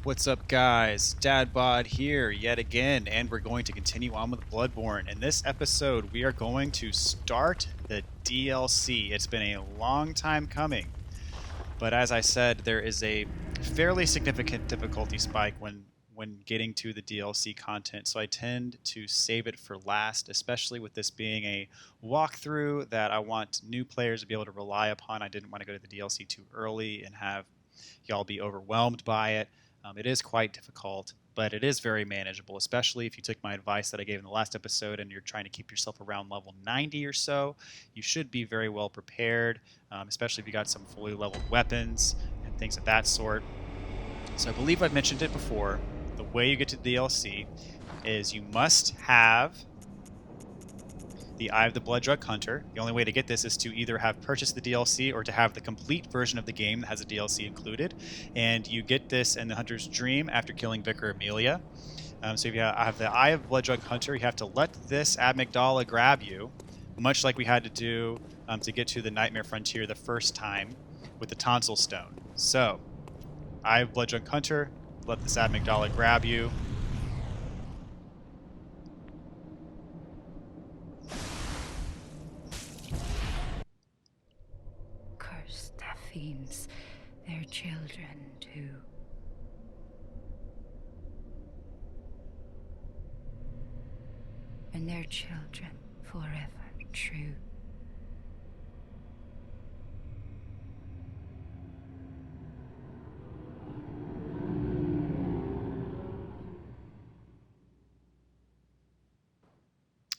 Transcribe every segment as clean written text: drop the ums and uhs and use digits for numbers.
What's up, guys? Dadbod here yet again, and we're going to continue on with Bloodborne. In this episode, we are going to start the DLC. It's been a long time coming, but as I said, there is a fairly significant difficulty spike when getting to the DLC content, so I tend to save it for last, especially with this being a walkthrough that I want new players to be able to rely upon. I didn't want to go to the DLC too early and have y'all be overwhelmed by it. It is quite difficult, but it is very manageable, especially if you took my advice that I gave in the last episode and you're trying to keep yourself around level 90 or so. You should be very well prepared, especially if you got some fully leveled weapons and things of that sort. So I believe I've mentioned it before. The way you get to the DLC is you must have the Eye of the Bloodrug Hunter. The only way to get this is to either have purchased the DLC or to have the complete version of the game that has a DLC included. And you get this in the Hunter's Dream after killing Vicar Amelia. So if you have the Eye of Bloodrug Hunter, you have to let this amygdala grab you, much like we had to do to get to the Nightmare Frontier the first time with the Tonsil Stone. So, Eye of Bloodrug Hunter, let this amygdala grab you. Fiends, their children too. And their children forever true.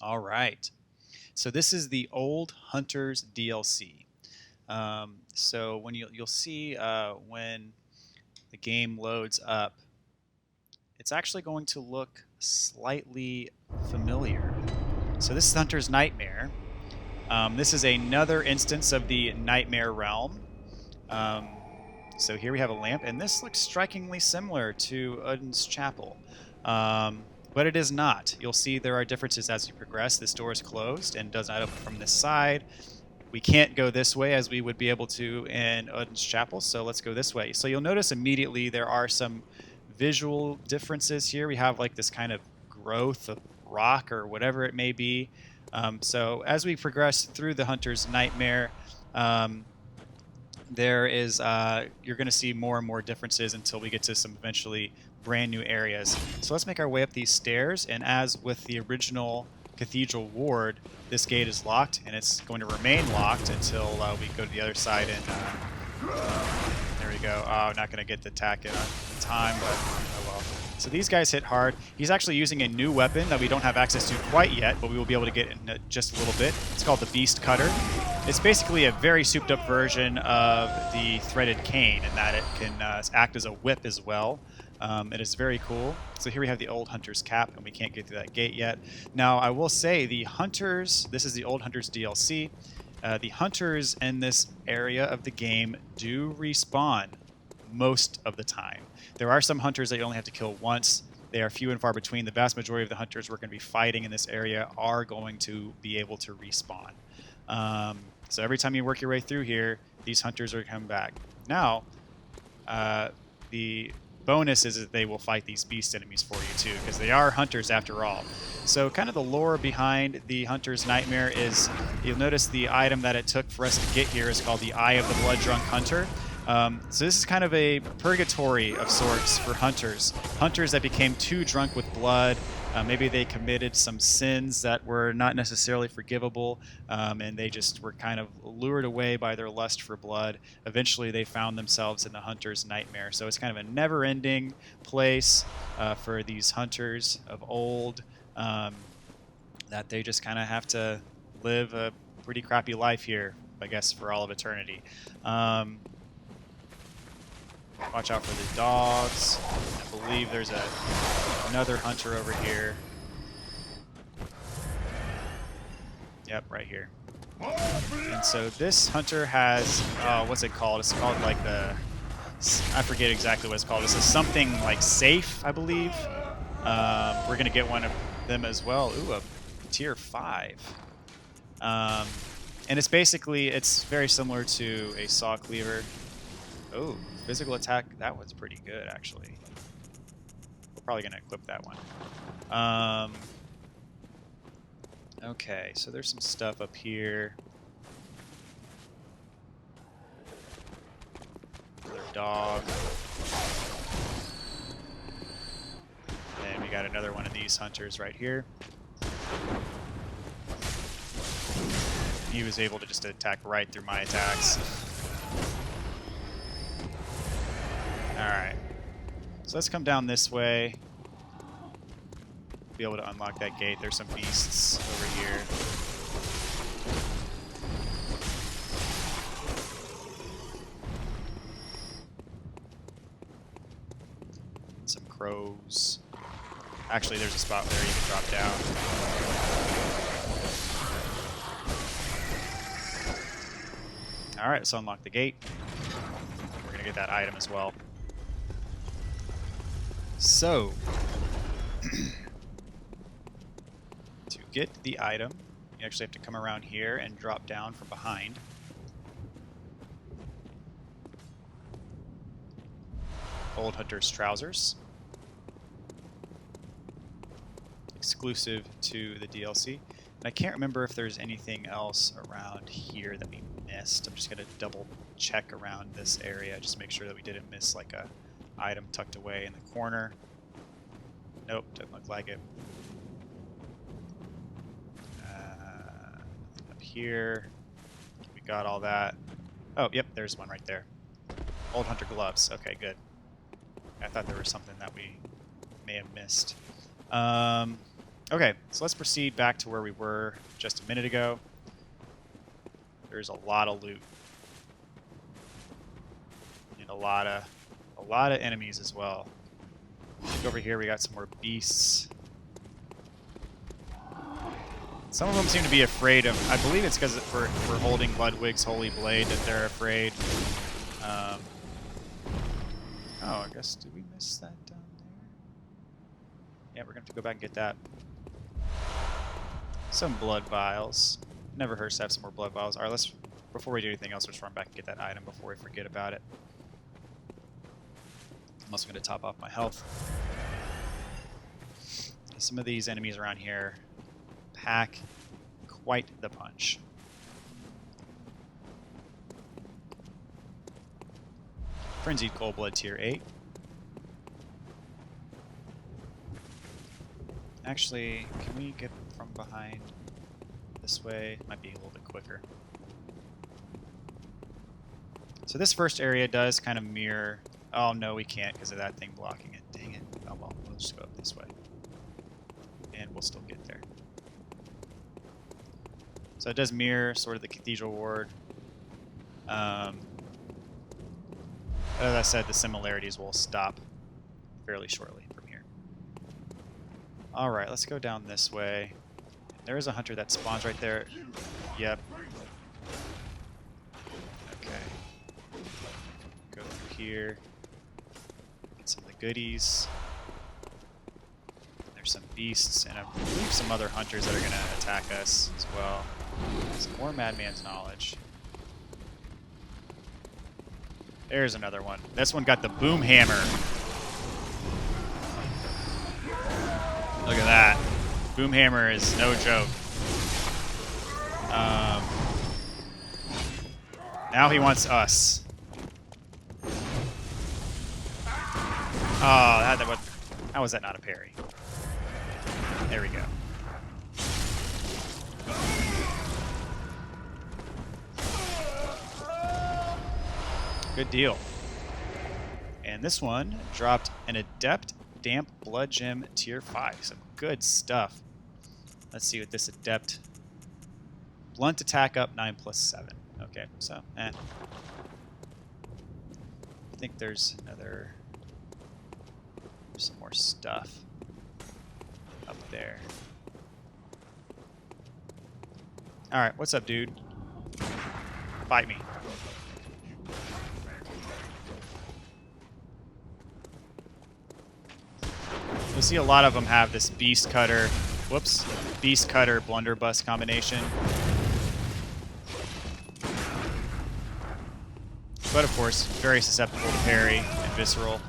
All right. So this is the Old Hunters DLC. So when you'll see when the game loads up, it's actually going to look slightly familiar. So this is Hunter's Nightmare. This is another instance of the Nightmare realm. So here we have a lamp, and this looks strikingly similar to Odin's Chapel. But it is not. You'll see there are differences as you progress. This door is closed and does not open from this side. We can't go this way as we would be able to in Odin's Chapel, so let's go this way. So you'll notice immediately there are some visual differences here. We have like this kind of growth of rock or whatever it may be. So as we progress through the Hunter's Nightmare, there is you're going to see more and more differences until we get to some eventually brand new areas. So let's make our way up these stairs, and as with the original Cathedral Ward, this gate is locked, and it's going to remain locked until we go to the other side. And there we go. Oh, not going to get the attack in time, but oh well. So these guys hit hard. He's actually using a new weapon that we don't have access to quite yet, but we will be able to get in just a little bit. It's called the Beast Cutter. It's basically a very souped-up version of the Threaded Cane in that it can act as a whip as well. It is very cool. So here we have the Old Hunter's Cap, and we can't get through that gate yet. Now, I will say the Hunters, this is the Old Hunters DLC. The Hunters in this area of the game do respawn most of the time. There are some Hunters that you only have to kill once. They are few and far between. The vast majority of the Hunters we're going to be fighting in this area are going to be able to respawn. So every time you work your way through here, these Hunters are coming back. Now, the bonus is that they will fight these beast enemies for you too, because they are hunters after all. So kind of the lore behind the Hunter's Nightmare is, you'll notice the item that it took for us to get here is called the Eye of the Blood-Drunk Hunter. So this is kind of a purgatory of sorts for hunters. Hunters that became too drunk with blood. Maybe they committed some sins that were not necessarily forgivable, and they just were kind of lured away by their lust for blood. Eventually, they found themselves in the Hunter's Nightmare. So it's kind of a never-ending place for these hunters of old, that they just kind of have to live a pretty crappy life here, I guess, for all of eternity. Watch out for the dogs. I believe there's another hunter over here. Yep, right here. And so this hunter has, what's it called? It's called like I forget exactly what it's called. It's a something like safe, I believe. We're going to get one of them as well. Ooh, a tier 5. And it's basically, it's very similar to a saw cleaver. Oh, physical attack, that was pretty good, actually. probably going to equip that one. Okay, so there's some stuff up here. Another dog. And we got another one of these hunters right here. He was able to just attack right through my attacks. Alright. So let's come down this way. Be able to unlock that gate. There's some beasts over here. Some crows. Actually, there's a spot there you can drop down. Alright, let's unlock the gate. We're going to get that item as well. So, to get the item, you actually have to come around here and drop down from behind. Old Hunter's Trousers. Exclusive to the DLC. And I can't remember if there's anything else around here that we missed. I'm just going to double check around this area just to make sure that we didn't miss like a item tucked away in the corner. Nope, doesn't look like it. Up here, we got all that. Oh, yep, there's one right there. Old Hunter gloves. Okay, good. I thought there was something that we may have missed. Okay, so let's proceed back to where we were just a minute ago. There's a lot of loot. And a lot of enemies as well. Over here we got some more beasts. Some of them seem to be afraid of... I believe it's because we're holding Ludwig's Holy Blade that they're afraid. Oh, I guess... Did we miss that down there? Yeah, we're going to have to go back and get that. Some blood vials. Never hurts to have some more blood vials. Alright, let's... Before we do anything else, let's run back and get that item before we forget about it. I'm also going to top off my health. Some of these enemies around here pack quite the punch. Frenzied Coldblood Tier 8. Actually, can we get from behind this way? Might be a little bit quicker. So this first area does kind of mirror... Oh, no, we can't because of that thing blocking it. Dang it. Oh, well, we'll just go up this way. And we'll still get there. So it does mirror sort of the Cathedral Ward. As I said, the similarities will stop fairly shortly from here. Alright, let's go down this way. There is a hunter that spawns right there. Yep. Okay. Go through here. Get some of the goodies. There's some beasts and I believe some other hunters that are going to attack us as well. Some more Madman's Knowledge. There's another one. This one got the boom hammer. Look at that. Boom hammer is no joke. Now he wants us. Oh, how was that not a parry? There we go. Good deal. And this one dropped an Adept Damp Blood Gem Tier 5. Some good stuff. Let's see what this Adept... Blunt attack up 9+7. Okay, so, I think there's another... some more stuff up there. Alright, what's up, dude? Fight me. You'll see a lot of them have this Beast Cutter, Beast Cutter Blunderbuss combination. But of course, very susceptible to parry and visceral.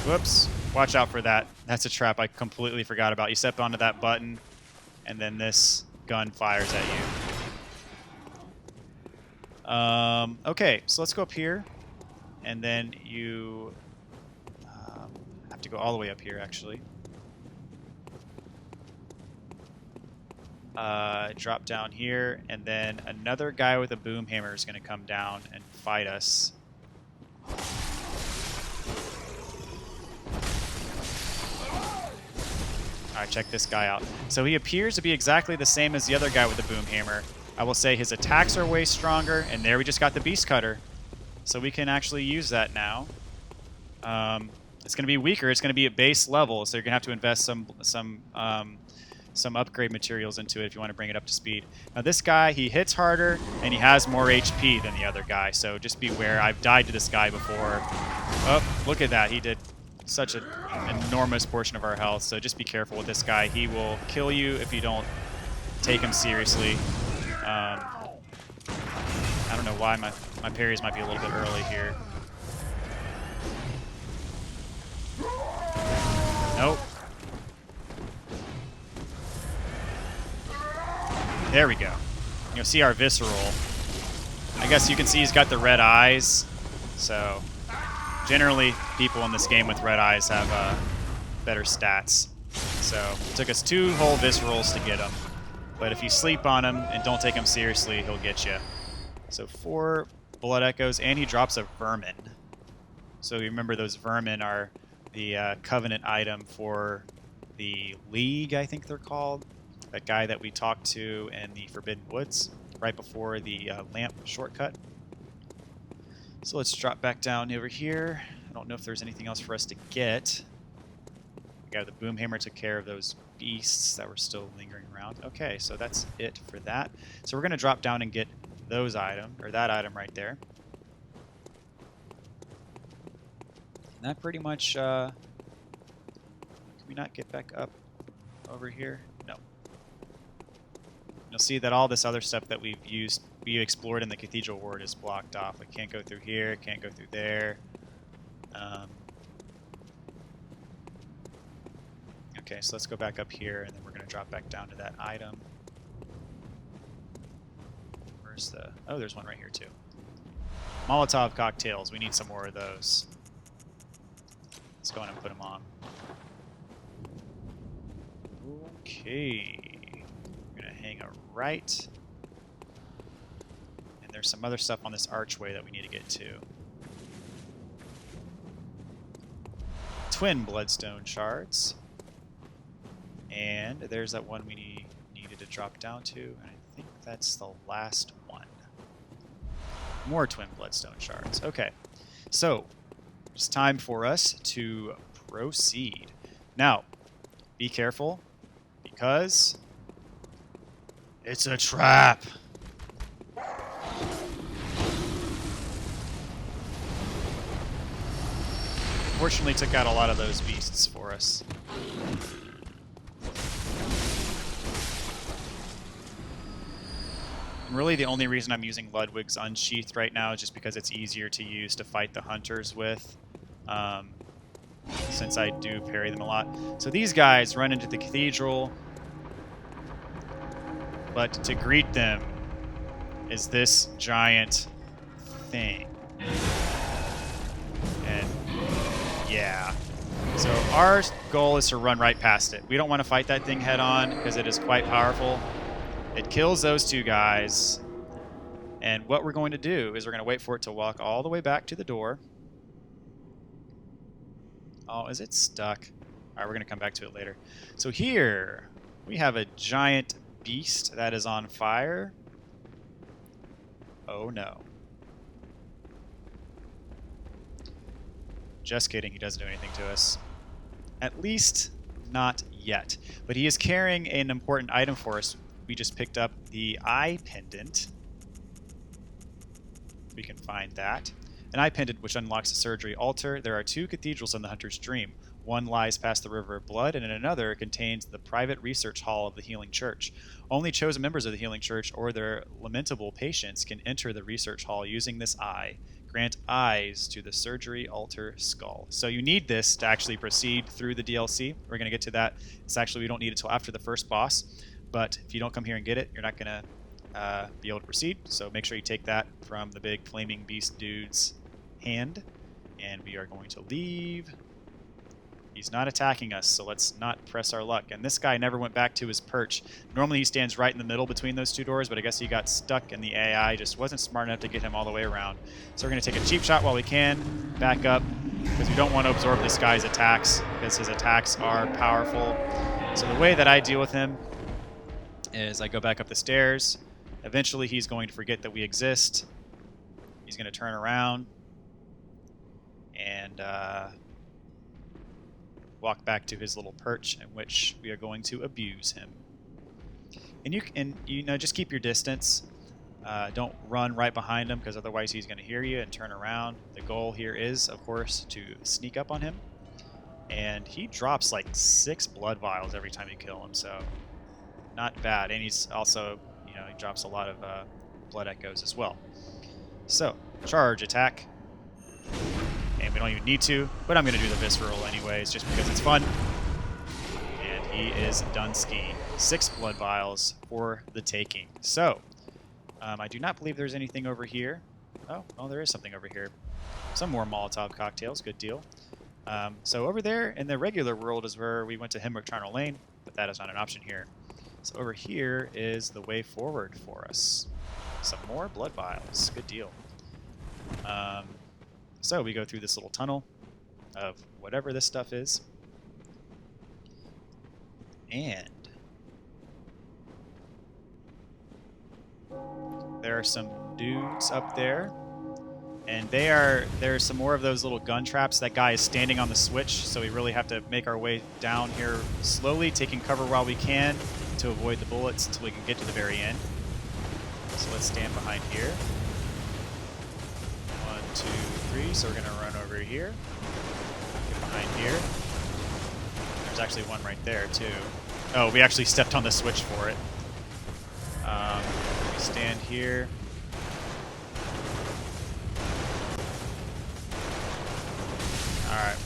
Whoops. Watch out for that. That's a trap I completely forgot about. You step onto that button, and then this gun fires at you. Okay, so let's go up here. And then you have to go all the way up here, actually. Drop down here, and then another guy with a boom hammer is going to come down and fight us. Alright, check this guy out. So he appears to be exactly the same as the other guy with the boom hammer. I will say his attacks are way stronger, and there we just got the beast cutter. So we can actually use that now. It's going to be weaker. It's going to be at base level, so you're going to have to invest some upgrade materials into it if you want to bring it up to speed. Now this guy, he hits harder, and he has more HP than the other guy, so just beware. I've died to this guy before. Oh, look at that. He did such an enormous portion of our health, so just be careful with this guy. He will kill you if you don't take him seriously. I don't know why my parries might be a little bit early here. Nope. There we go. You'll see our visceral. I guess you can see he's got the red eyes. So generally, people in this game with red eyes have better stats. So it took us 2 whole viscerals to get him. But if you sleep on him and don't take him seriously, he'll get you. So 4 blood echoes, and he drops a vermin. So you remember those vermin are the covenant item for the League, I think they're called. That guy that we talked to in the Forbidden Woods, right before the lamp shortcut. So let's drop back down over here. I don't know if there's anything else for us to get. The boom hammer took care of those beasts that were still lingering around. Okay, so that's it for that. So we're going to drop down and get those items, or that item right there. And that pretty much... can we not get back up over here? No. You'll see that all this other stuff that we explored in the Cathedral Ward is blocked off. We can't go through here, can't go through there. Okay, so let's go back up here, and then we're going to drop back down to that item. Where's the... Oh, there's one right here, too. Molotov cocktails. We need some more of those. Let's go in and put them on. Okay. We're going to hang a right. And there's some other stuff on this archway that we need to get to. Twin bloodstone shards. And there's that one we needed to drop down to, and I think that's the last one. More twin bloodstone shards. Okay, so it's time for us to proceed. Now, be careful, because it's a trap. Fortunately, took out a lot of those beasts for us. Really, the only reason I'm using Ludwig's Unsheathed right now is just because it's easier to use to fight the hunters with, since I do parry them a lot. So these guys run into the cathedral, but to greet them is this giant thing. And yeah. So our goal is to run right past it. We don't want to fight that thing head on because it is quite powerful. It kills those 2 guys, and what we're going to do is we're going to wait for it to walk all the way back to the door. Oh, is it stuck? All right, we're going to come back to it later. So here, we have a giant beast that is on fire. Oh, no. Just kidding, he doesn't do anything to us. At least, not yet. But he is carrying an important item for us. We just picked up the Eye Pendant. We can find that. An Eye Pendant which unlocks the surgery altar. There are 2 cathedrals in the Hunter's Dream. One lies past the River of Blood, and another contains the private research hall of the Healing Church. Only chosen members of the Healing Church or their lamentable patients can enter the research hall using this eye. Grant eyes to the surgery altar skull. So you need this to actually proceed through the DLC. We're going to get to that. It's actually, we don't need it until after the first boss. But if you don't come here and get it, you're not going to be able to proceed. So make sure you take that from the big flaming beast dude's hand. And we are going to leave. He's not attacking us, so let's not press our luck. And this guy never went back to his perch. Normally he stands right in the middle between those two doors, but I guess he got stuck and the AI just wasn't smart enough to get him all the way around. So we're going to take a cheap shot while we can, back up, because we don't want to absorb this guy's attacks, because his attacks are powerful. So the way that I deal with him is I go back up the stairs. Eventually he's going to forget that we exist. He's going to turn around and walk back to his little perch, in which we are going to abuse him. And you know, just keep your distance. Don't run right behind him, because otherwise he's going to hear you and turn around. The goal here is, of course, to sneak up on him. And he drops like 6 blood vials every time you kill him, so not bad. And he's also, you know, he drops a lot of blood echoes as well. So, charge attack. And we don't even need to, but I'm going to do the visceral anyways, just because it's fun. And he is done-ski. 6 blood vials for the taking. So, I do not believe there's anything over here. Oh, there is something over here. Some more Molotov cocktails, good deal. So over there in the regular world is where we went to Hemwick Charnel Lane, but that is not an option here. So over here is the way forward for us. Some more blood vials, good deal. So we go through this little tunnel of whatever this stuff is. And there are some dudes up there. And there's some more of those little gun traps. That guy is standing on the switch, so we really have to make our way down here slowly, taking cover while we can to avoid the bullets until we can get to the very end. So let's stand behind here. 1, 2, 3. So we're going to run over here. Get behind here. There's actually one right there, too. Oh, we actually stepped on the switch for it. We stand here. Alright.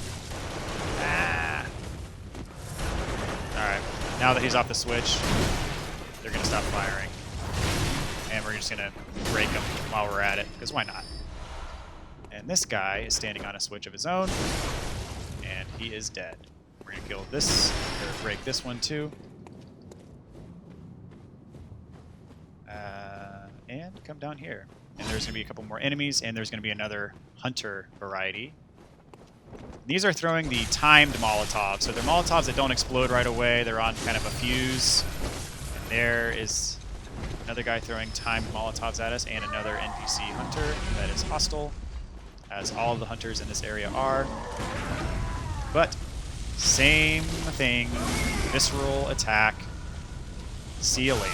Alright. Now that he's off the switch, they're going to stop firing. And we're just going to break them while we're at it, because why not? And this guy is standing on a switch of his own, and he is dead. We're going to kill this, or break this one too. And come down here. And there's going to be a couple more enemies, and there's going to be another hunter variety. These are throwing the timed Molotovs. So they're Molotovs that don't explode right away. They're on kind of a fuse. And there is another guy throwing timed Molotovs at us, and another NPC hunter that is hostile, as all of the hunters in this area are. But same thing. Visceral attack. See you later.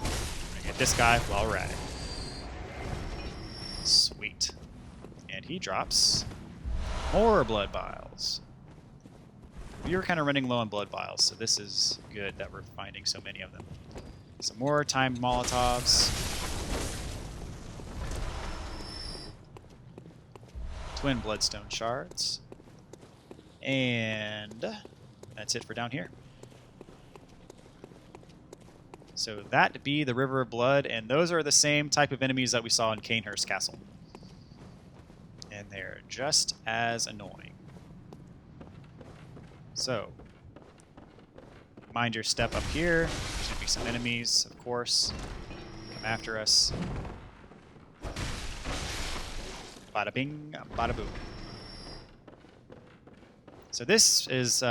We're gonna get this guy while we're at it. Sweet. And he drops more blood vials. We were kind of running low on blood vials, so this is good that we're finding so many of them. Some more timed Molotovs. Twin bloodstone shards. And that's it for down here. So that be the River of Blood, and those are the same type of enemies that we saw in Canehurst Castle. And they're just as annoying. So, mind your step up here. There's going to be some enemies, of course, come after us. Bada bing, bada boom. So this is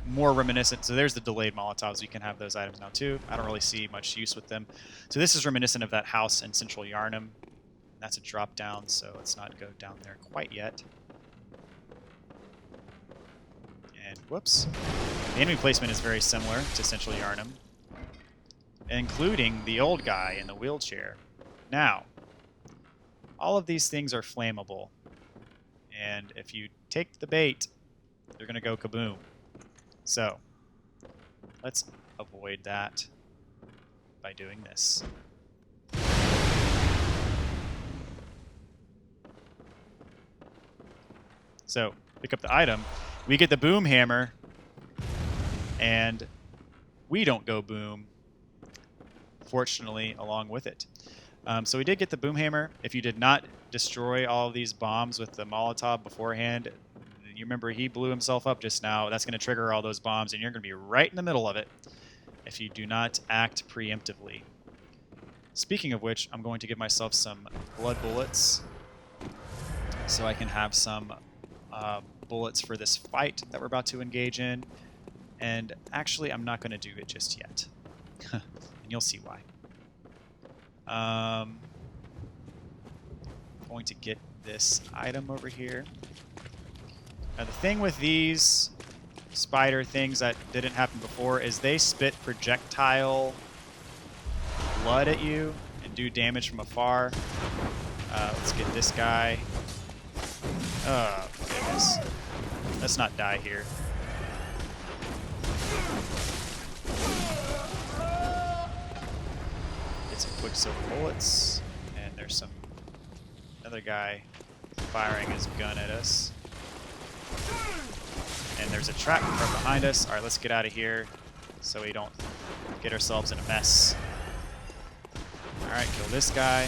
more reminiscent. So there's the delayed Molotovs. You can have those items now too. I don't really see much use with them. So this is reminiscent of that house in Central Yarnum. That's a drop down, so let's not go down there quite yet. And whoops. The enemy placement is very similar to Central Yarnum, including the old guy in the wheelchair. Now, all of these things are flammable, and if you take the bait, they're going to go kaboom. So, let's avoid that by doing this. So pick up the item. We get the boom hammer, and we don't go boom, fortunately, along with it. So we did get the boom hammer. If you did not destroy all of these bombs with the Molotov beforehand, you remember he blew himself up just now. That's going to trigger all those bombs, and you're going to be right in the middle of it if you do not act preemptively. Speaking of which, I'm going to give myself some blood bullets so I can have some bullets for this fight that we're about to engage in. And actually, I'm not going to do it just yet. And you'll see why. Going to get this item over here. Now the thing with these spider things that didn't happen before is they spit projectile blood at you and do damage from afar. Let's get this guy. Oh, goodness. Let's not die here. Get some quicksilver bullets, and there's another guy firing his gun at us. And there's a trap from behind us. All right, let's get out of here so we don't get ourselves in a mess. All right, kill this guy.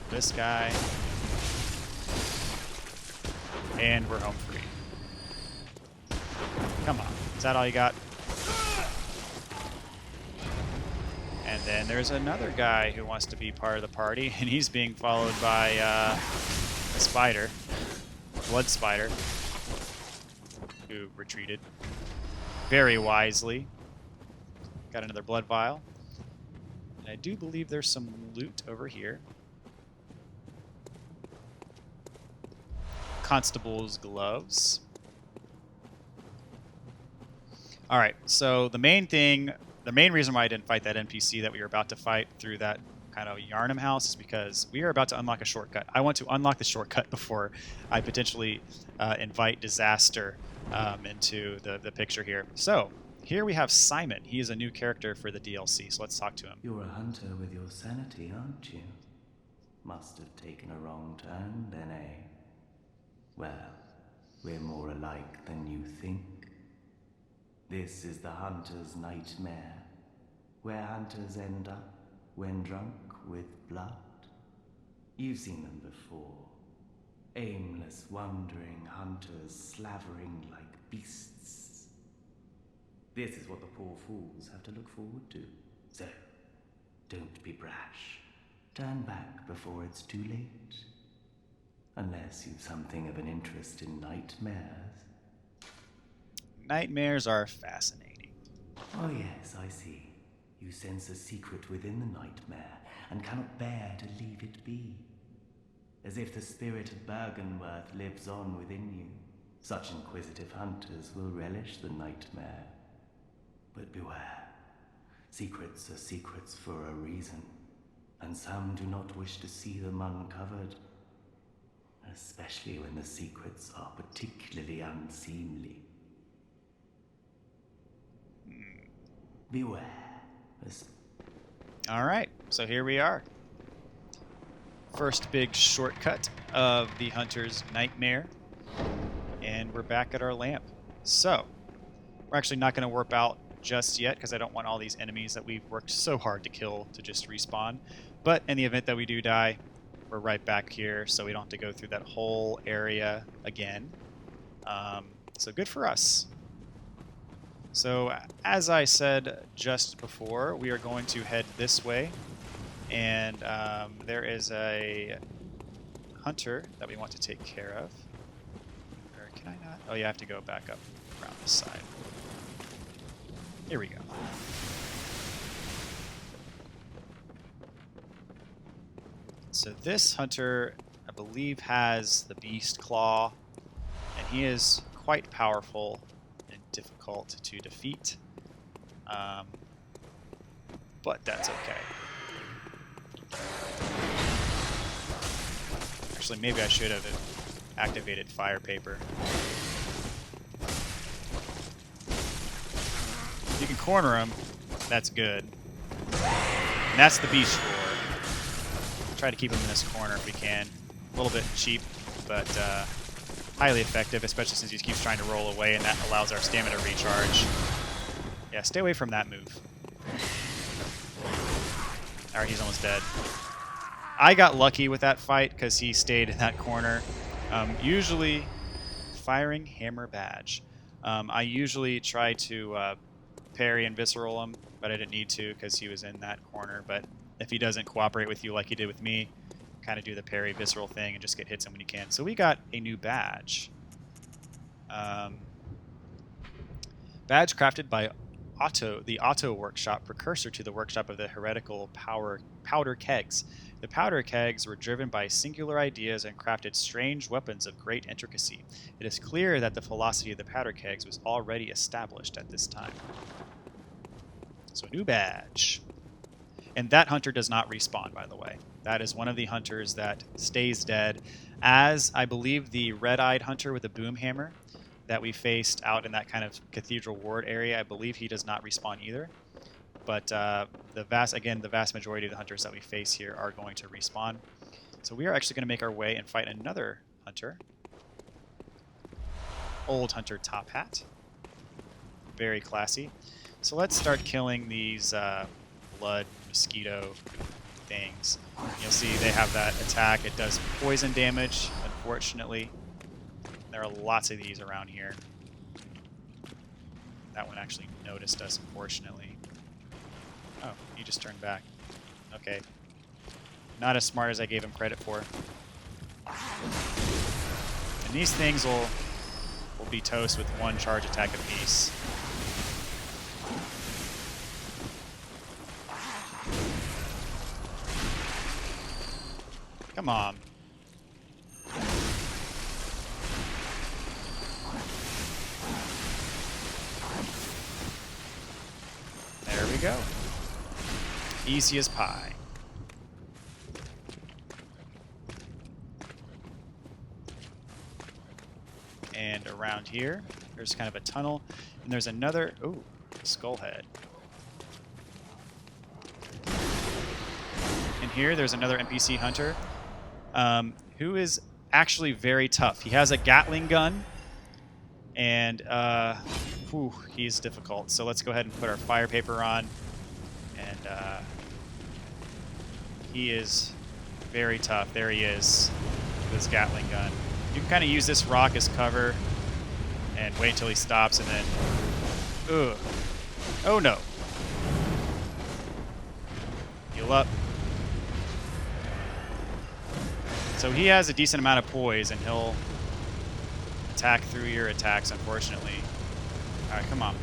Kill this guy. And we're home free. Come on. Is that all you got? And then there's another guy who wants to be part of the party, and he's being followed by a spider. Blood spider. Who retreated very wisely. Got another blood vial. And I do believe there's some loot over here. Constable's gloves. Alright, so the main reason why I didn't fight that NPC that we were about to fight through that kind of Yarnum house is because we are about to unlock a shortcut. I want to unlock the shortcut before I potentially invite disaster into the picture here. So, here we have Simon. He is a new character for the DLC, so let's talk to him. You're a hunter with your sanity, aren't you? Must have taken a wrong turn then, eh? Well, we're more alike than you think. This is the hunter's nightmare, where hunters end up when drunk with blood. You've seen them before. Aimless, wandering hunters slavering like beasts. This is what the poor fools have to look forward to. So, don't be brash. Turn back before it's too late. Unless you've something of an interest in nightmares. Nightmares are fascinating. Oh yes, I see. You sense a secret within the nightmare and cannot bear to leave it be. As if the spirit of Bergenworth lives on within you. Such inquisitive hunters will relish the nightmare. But beware. Secrets are secrets for a reason, and some do not wish to see them uncovered. Especially when the secrets are particularly unseemly. Beware. Alright, so here we are. First big shortcut of the hunter's nightmare. And we're back at our lamp. So, we're actually not going to warp out just yet because I don't want all these enemies that we've worked so hard to kill to just respawn. But in the event that we do die, we're right back here, so we don't have to go through that whole area again. So good for us. So as I said just before, we are going to head this way, and there is a hunter that we want to take care of. Or can I not? Oh yeah, I have to go back up around this side. Here we go. So this hunter, I believe, has the beast claw, and he is quite powerful and difficult to defeat. But that's okay. Actually, maybe I should have activated fire paper. If you can corner him, that's good. And that's the beast roar. Try to keep him in this corner if we can. A little bit cheap, but highly effective, especially since he keeps trying to roll away, and that allows our stamina recharge. Yeah, stay away from that move. Alright, he's almost dead. I got lucky with that fight because he stayed in that corner. Usually, firing hammer badge. I usually try to parry and visceral him, but I didn't need to because he was in that corner. But if he doesn't cooperate with you like he did with me, kind of do the parry visceral thing and just get hits him when you can. So we got a new badge. Badge crafted by the Auto Workshop, precursor to the workshop of the heretical powder kegs. The powder kegs were driven by singular ideas and crafted strange weapons of great intricacy. It is clear that the philosophy of the powder kegs was already established at this time. So new badge. And that hunter does not respawn, by the way. That is one of the hunters that stays dead, as I believe the red-eyed hunter with the boom hammer that we faced out in that kind of Cathedral Ward area, I believe he does not respawn either. But the vast majority of the hunters that we face here are going to respawn. So we are actually going to make our way and fight another hunter. Old Hunter Top Hat. Very classy. So let's start killing these blood mosquito things. You'll see they have that attack. It does poison damage, unfortunately. There are lots of these around here. That one actually noticed us, unfortunately. Oh, he just turned back. Okay. Not as smart as I gave him credit for. And these things will be toast with one charge attack apiece. Come on. There we go. Easy as pie. And around here, there's kind of a tunnel, and there's another, ooh, skull head. And here, there's another NPC hunter, who is actually very tough. He has a Gatling gun, and he's difficult. So let's go ahead and put our fire paper on, and he is very tough. There he is with his Gatling gun. You can kind of use this rock as cover and wait until he stops, and then... Ugh. Oh, no. Heal up. So he has a decent amount of poise, and he'll attack through your attacks, unfortunately. Alright, come on.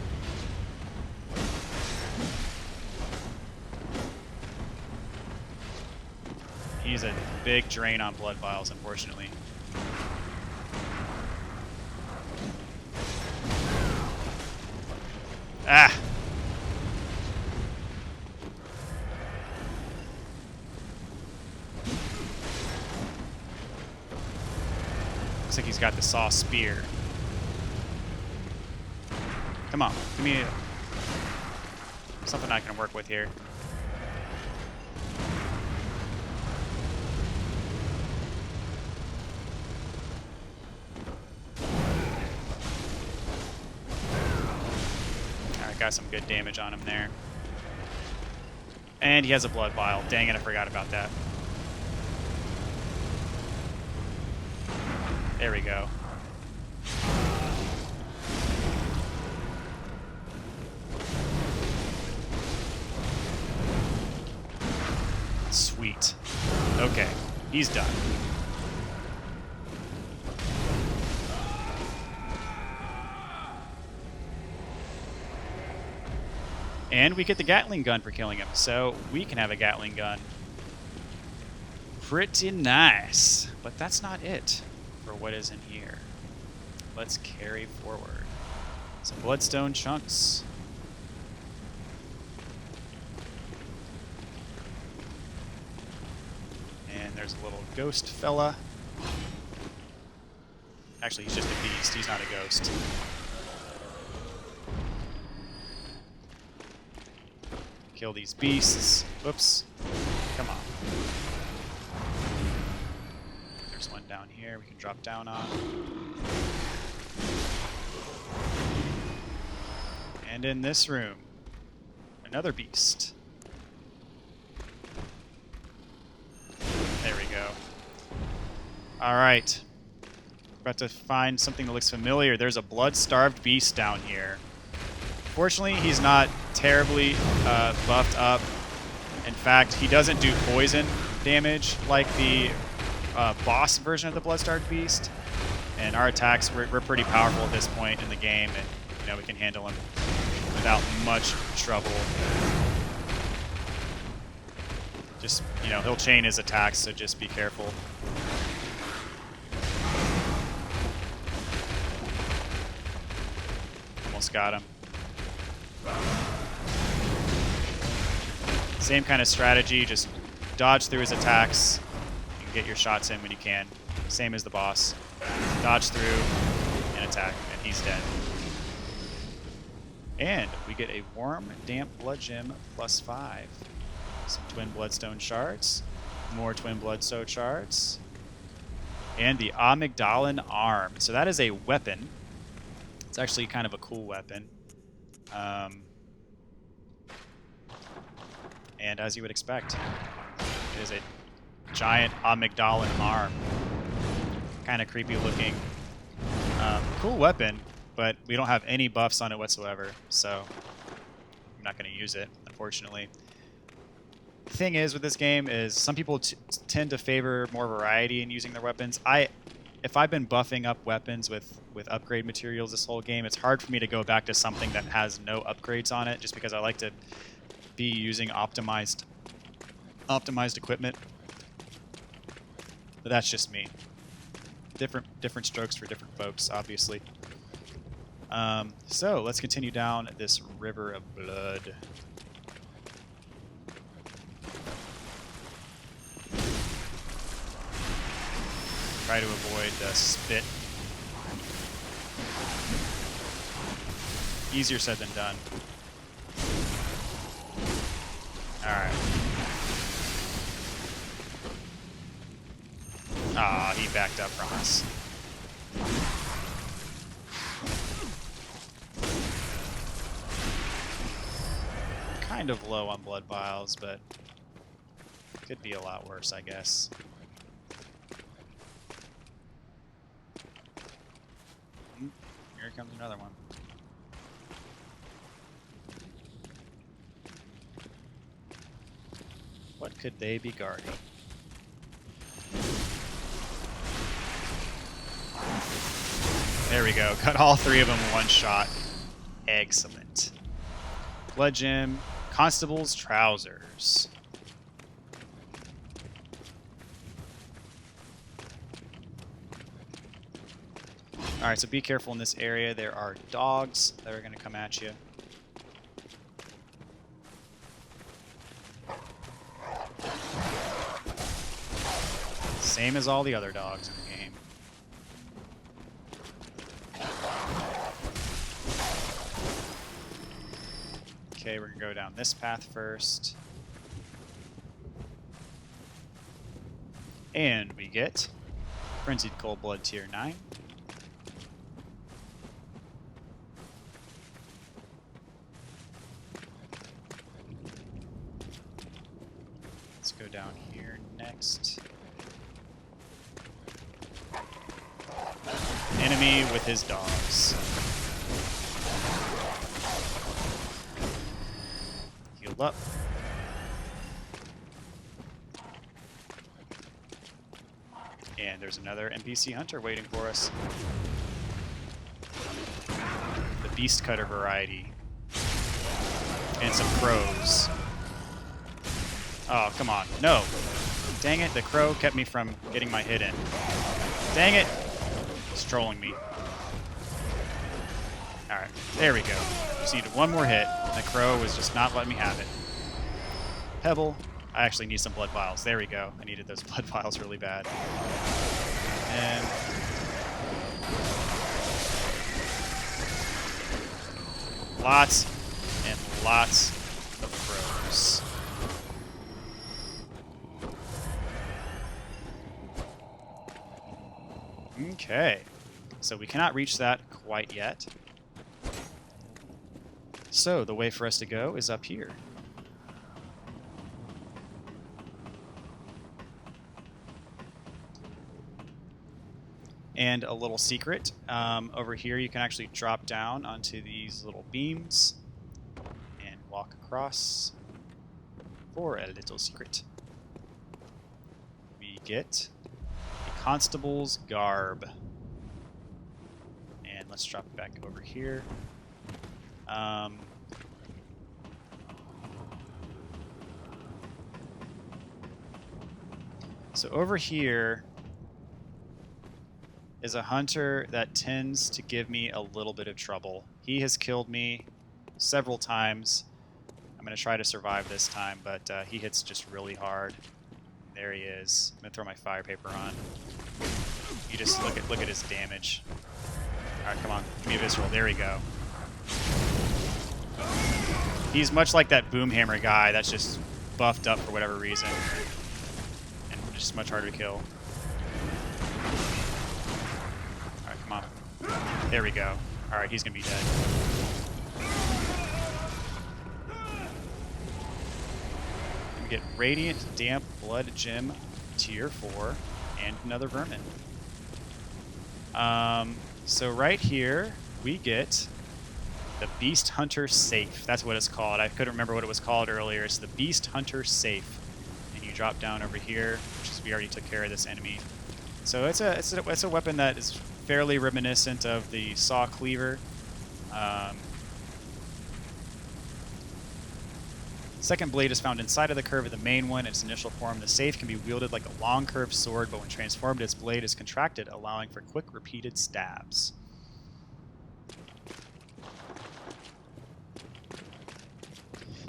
He's a big drain on blood vials, unfortunately. Ah! Looks like he's got the saw spear. Come on, give me something I can work with here. Got some good damage on him there. And he has a blood vial. Dang it, I forgot about that. There we go. Sweet. Okay, he's done. And we get the Gatling gun for killing him, so we can have a Gatling gun. Pretty nice. But that's not it for what is in here. Let's carry forward. Some bloodstone chunks. And there's a little ghost fella. Actually, he's just a beast. He's not a ghost. Kill these beasts. Whoops. Come on. There's one down here we can drop down on. And in this room, another beast. There we go. Alright. About to find something that looks familiar. There's a blood-starved beast down here. Fortunately, he's not terribly buffed up. In fact, he doesn't do poison damage like the boss version of the blood-starved beast. And our attacks, we're pretty powerful at this point in the game, and you know we can handle him without much trouble. Just, you know, he'll chain his attacks, so just be careful. Almost got him. Same kind of strategy, just dodge through his attacks and get your shots in when you can. Same as the boss. Dodge through and attack, and he's dead. And we get a warm, damp blood gem +5. Some twin bloodstone shards. More twin bloodstone shards. And the amygdalin arm. So that is a weapon. It's actually kind of a cool weapon. And as you would expect, it is a giant amygdalin arm. Kind of creepy looking. Cool weapon, but we don't have any buffs on it whatsoever, so I'm not going to use it, unfortunately. The thing is with this game is some people tend to favor more variety in using their weapons. If I've been buffing up weapons with upgrade materials this whole game, it's hard for me to go back to something that has no upgrades on it, just because I like to be using optimized equipment. But that's just me. Different strokes for different folks, obviously. So let's continue down this river of blood. Try to avoid the spit. Easier said than done. Alright. Ah, he backed up from us. Kind of low on blood vials, but could be a lot worse, I guess. Here comes another one. What could they be guarding? There we go. Got all three of them in one shot. Excellent. Blood gem. Constable's trousers. Alright, so be careful in this area. There are dogs that are going to come at you. Same as all the other dogs in the game. Okay, we're going to go down this path first. And we get Frenzied Cold Blood Tier 9. Let's go down here next. Enemy with his dogs. Healed up. And there's another NPC hunter waiting for us. The beast cutter variety. And some crows. Oh, come on. No. Dang it, the crow kept me from getting my hit in. Dang it. He's trolling me. Alright, there we go. Just needed one more hit. The crow was just not letting me have it. Pebble. I actually need some blood vials. There we go. I needed those blood vials really bad. And lots and lots of crows. Okay. So we cannot reach that quite yet. So the way for us to go is up here. And a little secret, over here you can actually drop down onto these little beams and walk across for a little secret. We get a constable's garb. And let's drop it back over here. So over here is a hunter that tends to give me a little bit of trouble. He has killed me several times. I'm going to try to survive this time, but he hits just really hard. There he is. I'm going to throw my fire paper on. You just look at his damage. Alright, come on. Give me a visceral. There we go. He's much like that boomhammer guy that's just buffed up for whatever reason. And just much harder to kill. Alright, come on. There we go. Alright, he's going to be dead. We get Radiant Damp Blood Gem Tier 4 and another Vermin. So right here, we get the Beast Hunter Safe. That's what it's called. I couldn't remember what it was called earlier. It's the Beast Hunter Safe. And you drop down over here, which is, we already took care of this enemy. So it's a weapon that is fairly reminiscent of the Saw Cleaver. Second blade is found inside of the curve of the main one. In its initial form, the safe can be wielded like a long curved sword, but when transformed, its blade is contracted, allowing for quick, repeated stabs.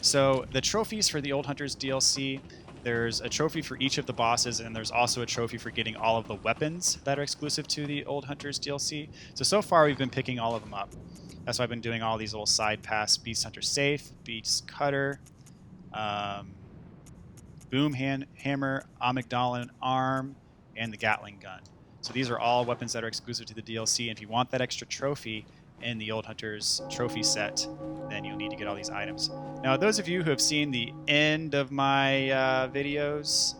So the trophies for the Old Hunters DLC, there's a trophy for each of the bosses, and there's also a trophy for getting all of the weapons that are exclusive to the Old Hunters DLC. So far we've been picking all of them up. That's why I've been doing all these little side paths: Beast Hunter Safe, Beast Cutter, Boom Hammer, Amygdalin Arm, and the Gatling Gun. So these are all weapons that are exclusive to the DLC, and if you want that extra trophy in the Old Hunters trophy set, then you'll need to get all these items. Now, those of you who have seen the end of my videos,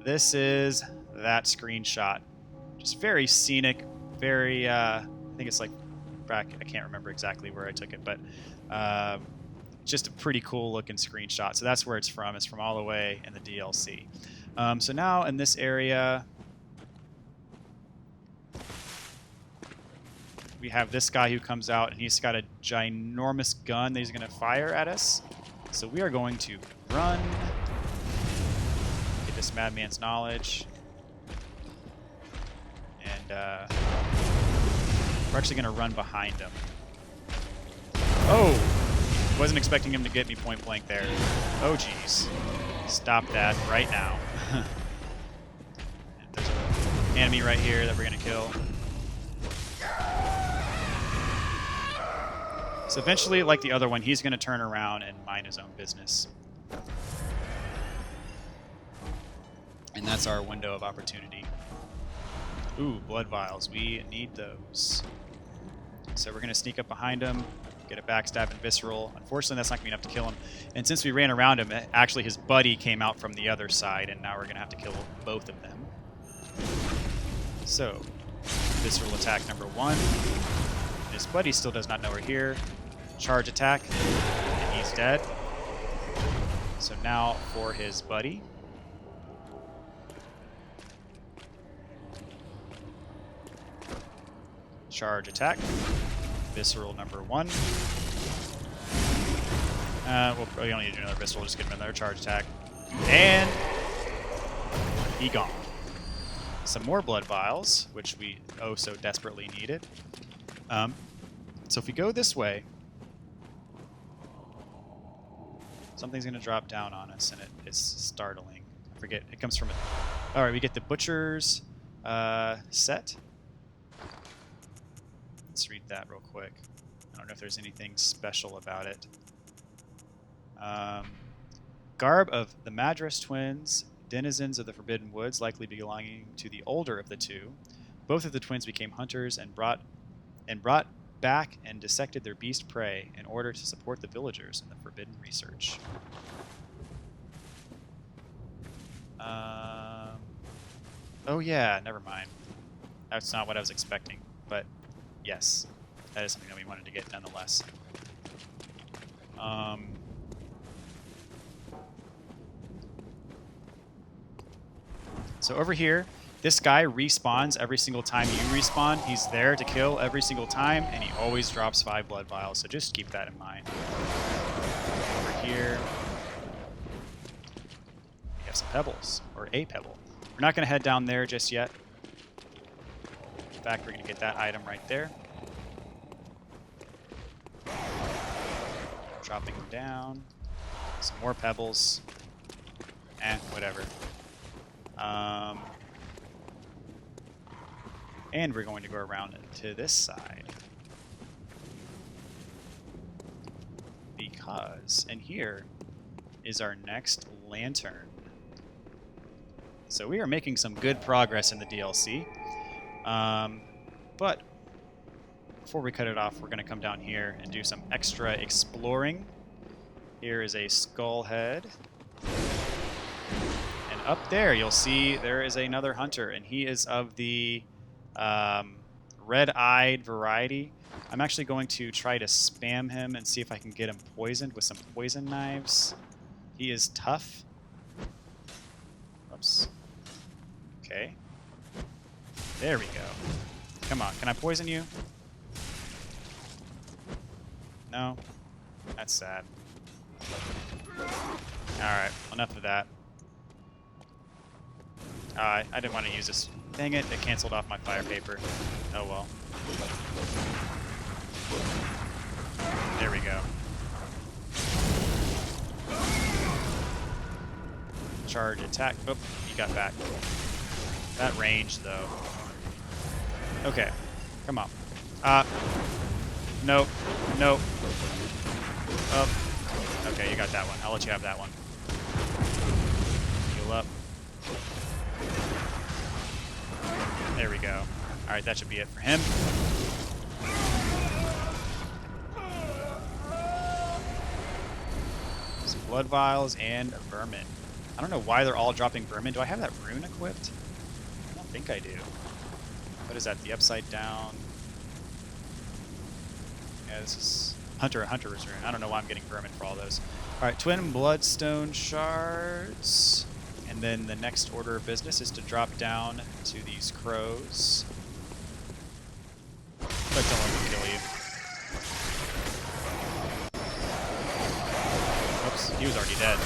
this is that screenshot. Just very scenic, very, I think it's like, I can't remember exactly where I took it, but just a pretty cool looking screenshot. So that's where it's from. It's from all the way in the DLC. So now in this area, we have this guy who comes out, and he's got a ginormous gun that he's going to fire at us. So we are going to run, get this madman's knowledge, and we're actually going to run behind him. Oh! Wasn't expecting him to get me point blank there. Oh, jeez. Stop that right now. There's an enemy right here that we're going to kill. So eventually, like the other one, he's going to turn around and mind his own business. And that's our window of opportunity. Ooh, blood vials. We need those. So we're going to sneak up behind him, get a backstab and visceral. Unfortunately, that's not going to be enough to kill him. And since we ran around him, actually his buddy came out from the other side, and now we're going to have to kill both of them. So, visceral attack number 1. His buddy still does not know we're here. Charge attack, and he's dead. So now for his buddy. Charge attack. Visceral number 1. We don't need to do another visceral, just get him another charge attack. And he gone. Some more blood vials, which we oh so desperately needed. So if we go this way, something's going to drop down on us, and it's startling. I forget. It comes from it. All right, we get the Butcher's set. Let's read that real quick. I don't know if there's anything special about it. Garb of the Madras twins, denizens of the Forbidden Woods, likely belonging to the older of the two. Both of the twins became hunters and brought back and dissected their beast prey in order to support the villagers in the forbidden research. Oh yeah, never mind. That's not what I was expecting, but yes, that is something that we wanted to get nonetheless. So over here, this guy respawns every single time you respawn. He's there to kill every single time, and he always drops 5 blood vials, so just keep that in mind. Over here, we have some pebbles, or a pebble. We're not going to head down there just yet. In fact, we're going to get that item right there. Dropping them down. Some more pebbles. Whatever. And we're going to go around to this side. Because in here is our next lantern. So we are making some good progress in the DLC. But before we cut it off, we're going to come down here and do some extra exploring. Here is a skull head. And up there, you'll see there is another hunter, and he is of the red-eyed variety. I'm actually going to try to spam him and see if I can get him poisoned with some poison knives. He is tough. Oops. Okay. There we go. Come on, can I poison you? No? That's sad. Alright, enough of that. I didn't want to use this. Dang it, it canceled off my fire paper. Oh well. There we go. Charge attack. Oh, he got back. That range, though. Okay. Come on. Nope. Nope. Oh. Okay, you got that one. I'll let you have that one. Heal up. There we go. Alright, that should be it for him. Some blood vials and vermin. I don't know why they're all dropping vermin. Do I have that rune equipped? I don't think I do. What is that? The upside down? Yeah, this is Hunter's rune. I don't know why I'm getting vermin for all those. Alright, twin bloodstone shards. And then the next order of business is to drop down to these crows. But don't let them kill you. Oops, he was already dead.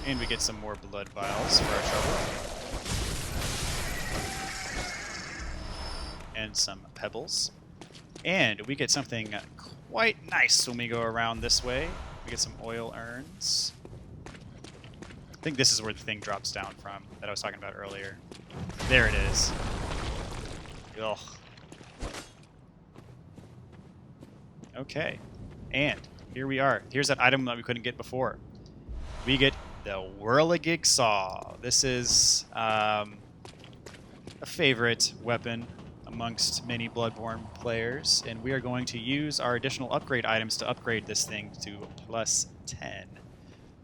And we get some more blood vials for our trouble. And some pebbles. And we get something quite nice when we go around this way. We get some oil urns. I think this is where the thing drops down from that I was talking about earlier. There it is. Ugh. Okay. And here we are. Here's that item that we couldn't get before. We get the Whirligig Saw. This is a favorite weapon amongst many Bloodborne players, and we are going to use our additional upgrade items to upgrade this thing to +10.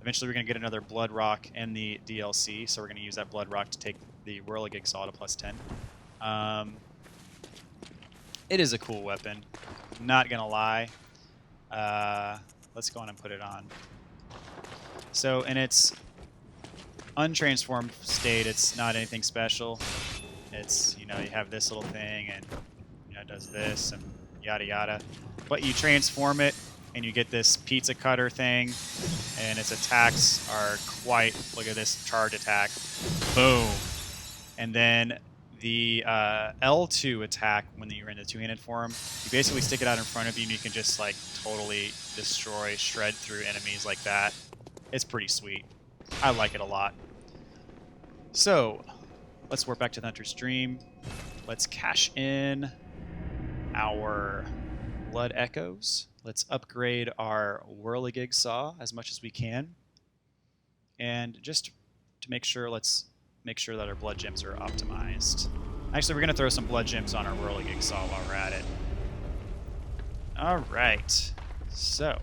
Eventually we're going to get another Blood Rock in the DLC, so we're going to use that Blood Rock to take the Whirligig Saw to +10. It is a cool weapon, not going to lie. Let's go on and put it on. So in its untransformed state, it's not anything special. It's, you know, you have this little thing and, you know, it does this and yada yada. But you transform it and you get this pizza cutter thing, and its attacks are quite, look at this charge attack, boom. And then the L2 attack, when you're in the two-handed form, you basically stick it out in front of you and you can just like totally destroy, shred through enemies like that. It's pretty sweet. I like it a lot. So, let's warp back to the Hunter's Dream. Let's cash in our Blood Echoes. Let's upgrade our Whirligig Saw as much as we can. And just to make sure, let's make sure that our blood gems are optimized. Actually, we're going to throw some blood gems on our Whirligig Saw while we're at it. Alright. So,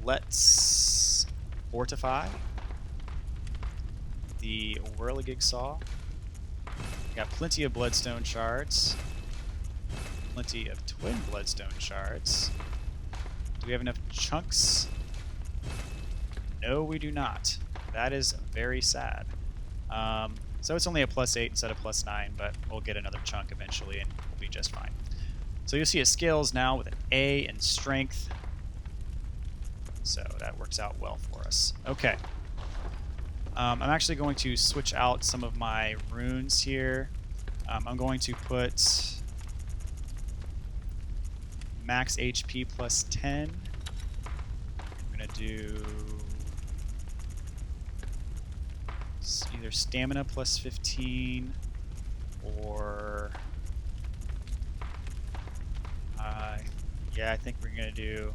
let's fortify the Whirligig Saw. We got plenty of bloodstone shards. Plenty of twin bloodstone shards. Do we have enough chunks? No, we do not. That is very sad. So it's only a +8 instead of +9, but we'll get another chunk eventually and we'll be just fine. So you'll see it scales now with an A in strength. So that works out well for us. Okay. I'm actually going to switch out some of my runes here. I'm going to put max HP +10. I'm going to do either stamina +15 or yeah, I think we're gonna do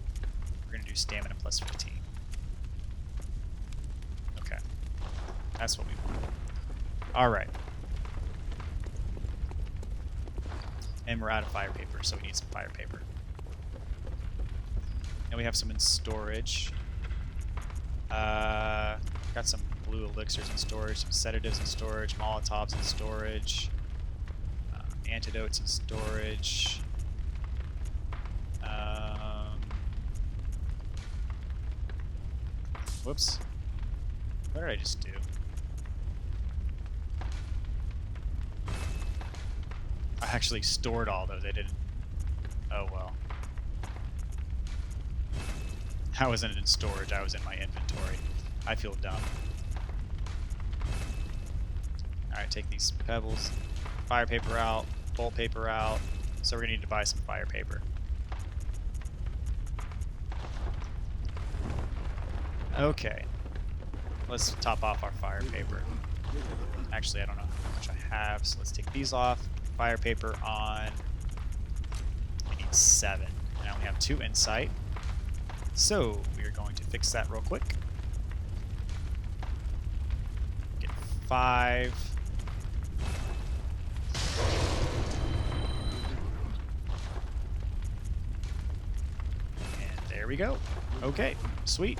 stamina +15. Okay, that's what we want. All right, and we're out of fire paper, so we need some fire paper. And we have some in storage. Got some blue elixirs in storage, some sedatives in storage, molotovs in storage, antidotes in storage. Whoops. What did I just do? I actually stored all those. I didn't. Oh well. I wasn't in storage. I was in my inventory. I feel dumb. Alright, take these pebbles. Fire paper out. Bolt paper out. So we're going to need to buy some fire paper. Okay. Let's top off our fire paper. Actually, I don't know how much I have, so let's take these off. Fire paper on. I need 7. And I only have 2 insight. So we are going to fix that real quick. Get 5. And there we go. Okay, sweet.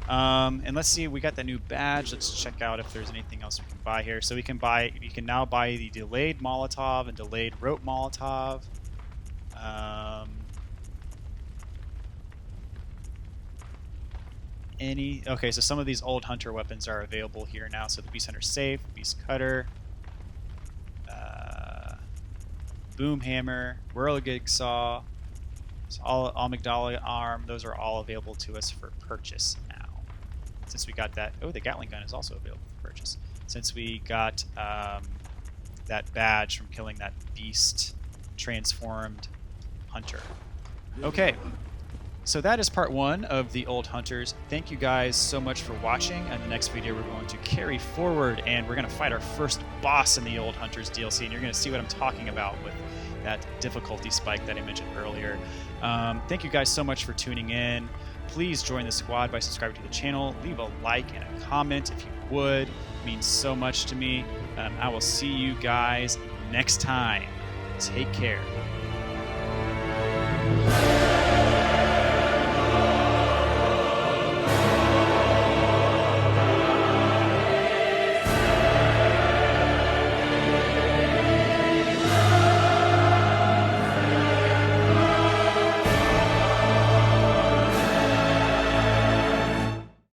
And let's see, we got the new badge. Let's check out if there's anything else we can buy here. So we can now buy the delayed Molotov and delayed rope Molotov. Okay, so some of these old hunter weapons are available here now. So the Beast Hunter Safe, Beast Cutter, Boom Hammer, Whirligig Saw, so all Amygdala Arm, those are all available to us for purchase now. Since we got that, oh, the Gatling gun is also available for purchase. Since we got that badge from killing that beast transformed hunter. Okay, so that is part 1 of the Old Hunters. Thank you guys so much for watching. In the next video, we're going to carry forward and we're going to fight our first boss in the Old Hunters DLC, and you're going to see what I'm talking about with that difficulty spike that I mentioned earlier. Thank you guys so much for tuning in. Please join the squad by subscribing to the channel. Leave a like and a comment if you would. It means so much to me. I will see you guys next time. Take care.